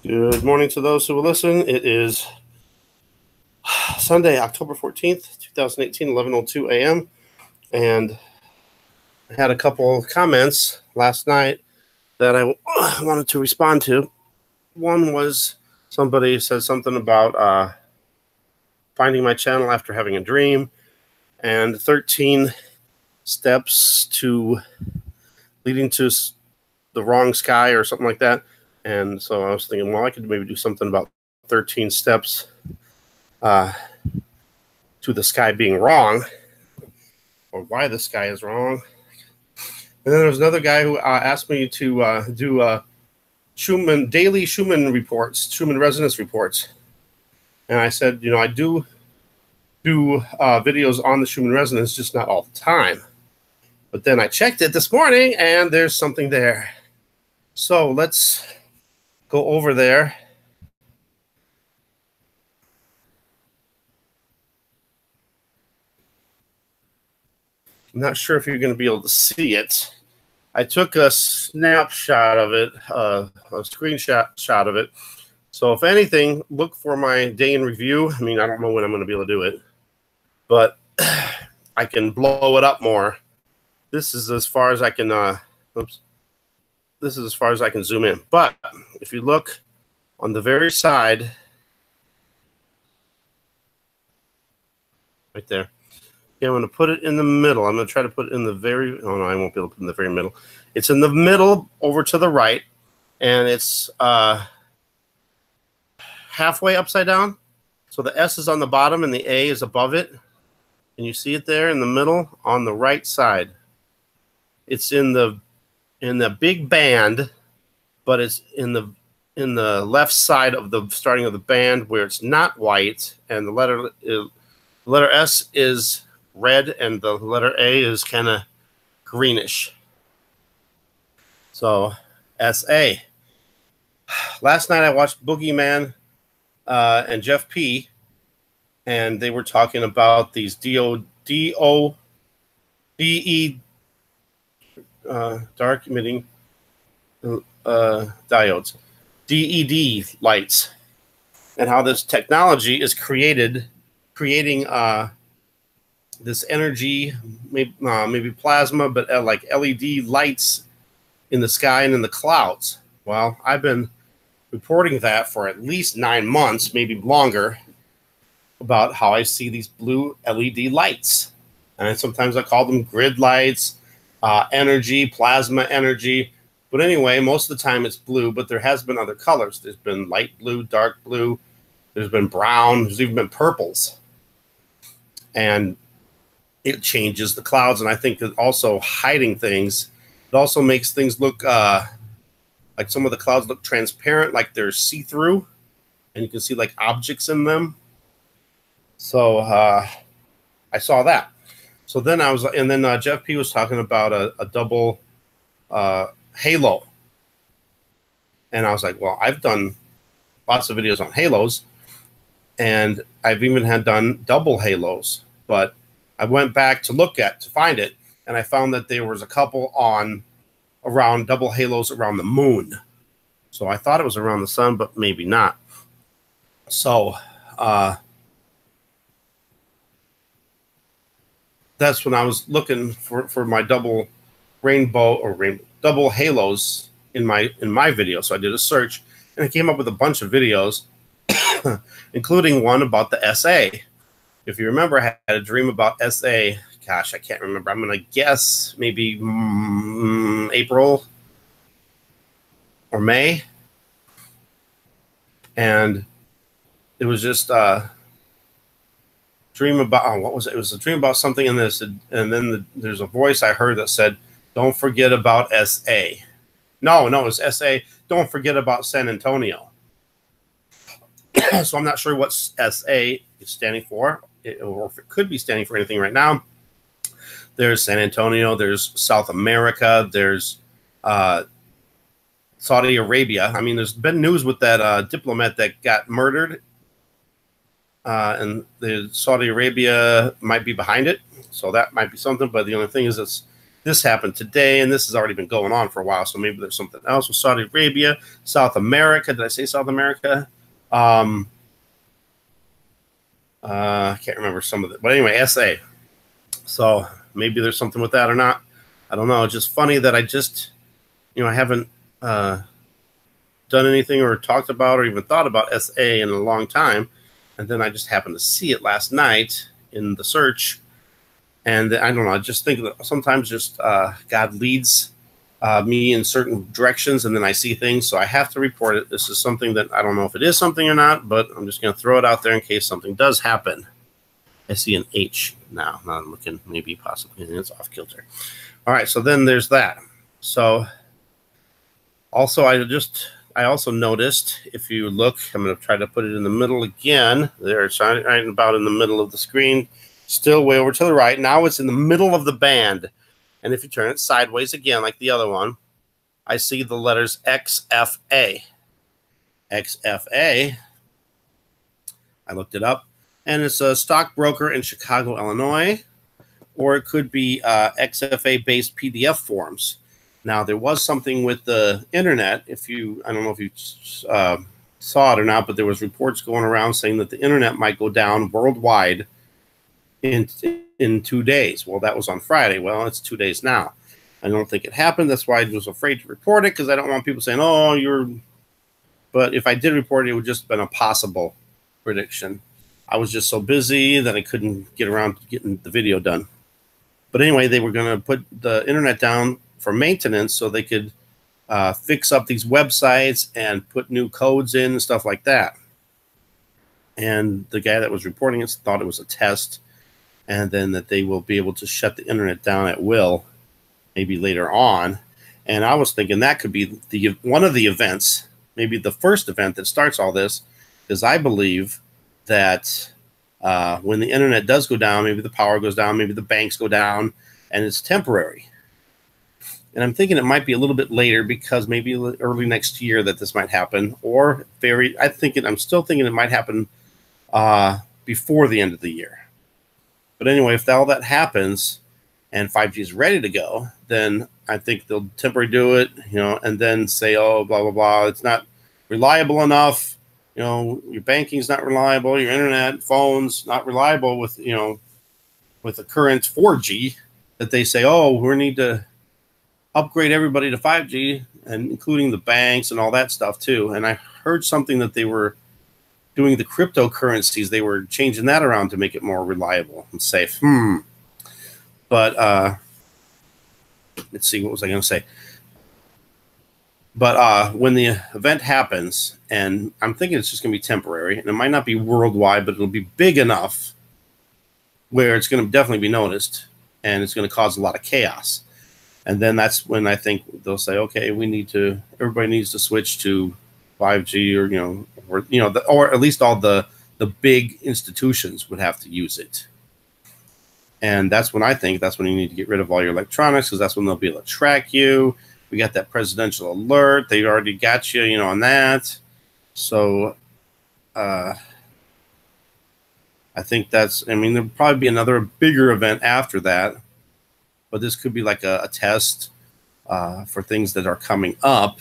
Good morning to those who will listen. It is Sunday, October 14th, 2018, 11:02 a.m. And I had a couple of comments last night that I wanted to respond to. One was somebody said something about finding my channel after having a dream and 13 steps to leading to the wrong sky or something like that. And so I was thinking, well, I could maybe do something about 13 steps to the sky being wrong, or why the sky is wrong. And then there was another guy who asked me to do daily Schumann reports, Schumann resonance reports. And I said, I do videos on the Schumann resonance, just not all the time. But then I checked it this morning, and there's something there. So let's go over there. I'm not sure if you're going to be able to see it. I took a snapshot of it, a screenshot of it. So if anything, look for my day in review. I mean, I don't know when I'm going to be able to do it, but I can blow it up more. This is as far as I can, this is as far as I can zoom in. But if you look on the very side, right there, okay, I'm going to put it in the middle. I'm going to try to put it in the very, oh no, I won't be able to put it in the very middle. It's in the middle over to the right, and it's halfway upside down. So the S is on the bottom and the A is above it. And you see it there in the middle on the right side. It's in the big band, but it's in the left side of the starting of the band where it's not white, and the letter S is red and the letter A is kind of greenish. So SA. Last night I watched Boogeyman and Jeff P, and they were talking about these DE dark emitting diodes, DED lights, and how this technology is creating this energy, maybe plasma, but like LED lights in the sky and in the clouds. Well, I've been reporting that for at least 9 months, maybe longer, about how I see these blue LED lights. And sometimes I call them grid lights, energy, plasma energy. But anyway, most of the time it's blue, but there has been other colors. There's been light blue, dark blue, there's been brown, there's even been purples. And it changes the clouds, and I think that also hiding things, it also makes things look like some of the clouds look transparent, like they're see-through, and you can see like objects in them. So I saw that. So then Jeff P was talking about a double halo, and I was like, well, I've done lots of videos on halos, and I've even done double halos, but I went back to find it, and I found that there was a couple around double halos around the moon. So I thought it was around the sun, but maybe not. So that's when I was looking for my double double halos in my video. So I did a search, and I came up with a bunch of videos, including one about the SA. If you remember, I had a dream about SA. Gosh, I can't remember. I'm going to guess maybe April or May. And it was just a dream about, what was it? It was a dream about something in this. And then there's a voice I heard that said, don't forget about SA. No, it was SA. Don't forget about San Antonio. So I'm not sure what SA is standing for, or if it could be standing for anything right now. There's San Antonio, there's South America, there's Saudi Arabia. I mean, there's been news with that diplomat that got murdered, and the Saudi Arabia might be behind it, so that might be something. But the only thing is, this happened today, and this has already been going on for a while. So maybe there's something else with Saudi Arabia, South America. Did I say South America? I can't remember some of it, but anyway, SA. So maybe there's something with that or not. I don't know. It's just funny that I just, I haven't done anything or talked about or even thought about SA in a long time. And then I just happened to see it last night in the search. And I don't know. I just think that sometimes just God leads me in certain directions, and then I see things. So I have to report it. This is something that I don't know if it is something or not, but I'm just going to throw it out there in case something does happen. I see an H now. Now I'm looking, maybe possibly, and it's off kilter. All right, so then there's that. So also, I also noticed, if you look, I'm going to try to put it in the middle again. There, it's right about in the middle of the screen, still way over to the right. Now it's in the middle of the band. And if you turn it sideways again, like the other one, I see the letters XFA. XFA, I looked it up, and it's a stockbroker in Chicago, Illinois, or it could be XFA-based PDF forms. Now, there was something with the internet. I don't know if you saw it or not, but there was reports going around saying that the internet might go down worldwide in 2 days. Well, that was on Friday. Well, it's 2 days now. I don't think it happened. That's why I was afraid to report it, because I don't want people saying, "Oh, you're." But if I did report it, it would just have been a possible prediction. I was just so busy that I couldn't get around to getting the video done. But anyway, they were going to put the internet down for maintenance so they could fix up these websites and put new codes in and stuff like that. And the guy that was reporting it thought it was a test, and then that they will be able to shut the internet down at will, maybe later on. And I was thinking that could be one of the events, maybe the first event that starts all this, because I believe that when the internet does go down, maybe the power goes down, maybe the banks go down, and it's temporary. And I'm thinking it might be a little bit later, because maybe early next year that this might happen, or I'm still thinking it might happen before the end of the year. But anyway, if all that happens and 5G is ready to go, then I think they'll temporarily do it, and then say, oh, blah, blah, blah, it's not reliable enough. Your banking's not reliable, your internet, phones, not reliable with the current 4G, that they say, oh, we need to upgrade everybody to 5G, and including the banks and all that stuff too. And I heard something that they were doing the cryptocurrencies, they were changing that around to make it more reliable and safe. But let's see, what was I going to say? But when the event happens, and I'm thinking it's just going to be temporary, and it might not be worldwide, but it'll be big enough where it's going to definitely be noticed, and it's going to cause a lot of chaos. And then that's when I think they'll say, okay, everybody needs to switch to 5G, or at least all the big institutions would have to use it. And that's when you need to get rid of all your electronics, because that's when they'll be able to track you. We got that presidential alert. They already got you, on that. So I think there'll probably be another bigger event after that. But this could be like a test for things that are coming up,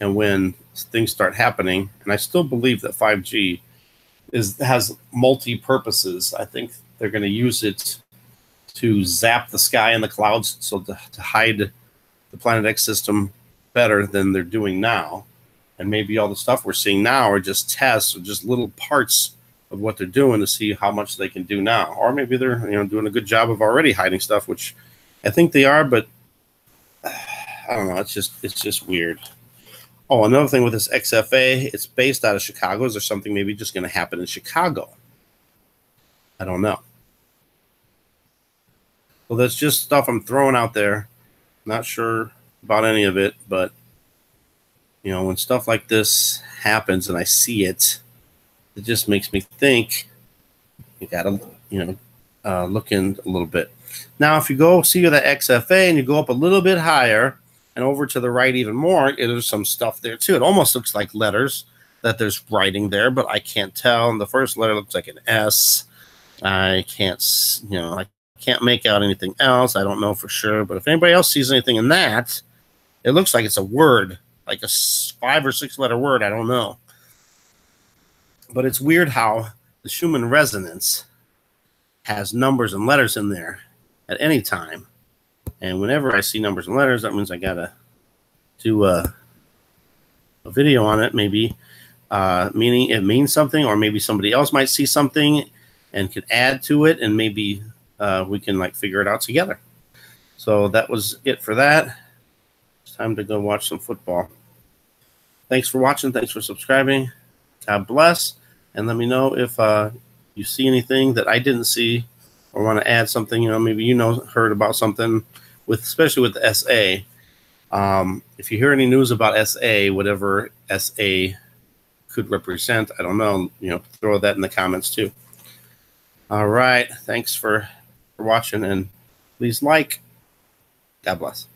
and when things start happening. And I still believe that 5G has multi-purposes. I think they're going to use it to zap the sky and the clouds, so to hide the Planet X system better than they're doing now. And maybe all the stuff we're seeing now are just tests, or just little parts of what they're doing to see how much they can do now. Or maybe they're doing a good job of already hiding stuff, which I think they are, but I don't know. It's just weird. Oh, another thing with this XFA, it's based out of Chicago. Is there something maybe just going to happen in Chicago? I don't know. Well, that's just stuff I'm throwing out there. Not sure about any of it, but when stuff like this happens and I see it, it just makes me think you gotta look in a little bit. Now, if you go see the XFA and you go up a little bit higher and over to the right even more, there's some stuff there too. It almost looks like letters that there's writing there, but I can't tell. And the first letter looks like an S. I can't Can't make out anything else. I don't know for sure, but if anybody else sees anything in that, it looks like it's a word, like a 5 or 6 letter word. I don't know. But it's weird how the Schumann resonance has numbers and letters in there at any time. And whenever I see numbers and letters, that means I got to do a video on it, maybe, meaning it means something, or maybe somebody else might see something and could add to it, and maybe we can like figure it out together. So that was it for that. It's time to go watch some football. Thanks for watching. Thanks for subscribing. God bless. And let me know if you see anything that I didn't see or want to add something. You know, maybe heard about something with, especially with the SA. If you hear any news about SA, whatever SA could represent, I don't know, throw that in the comments too. All right. Thanks for watching, and please like. God bless.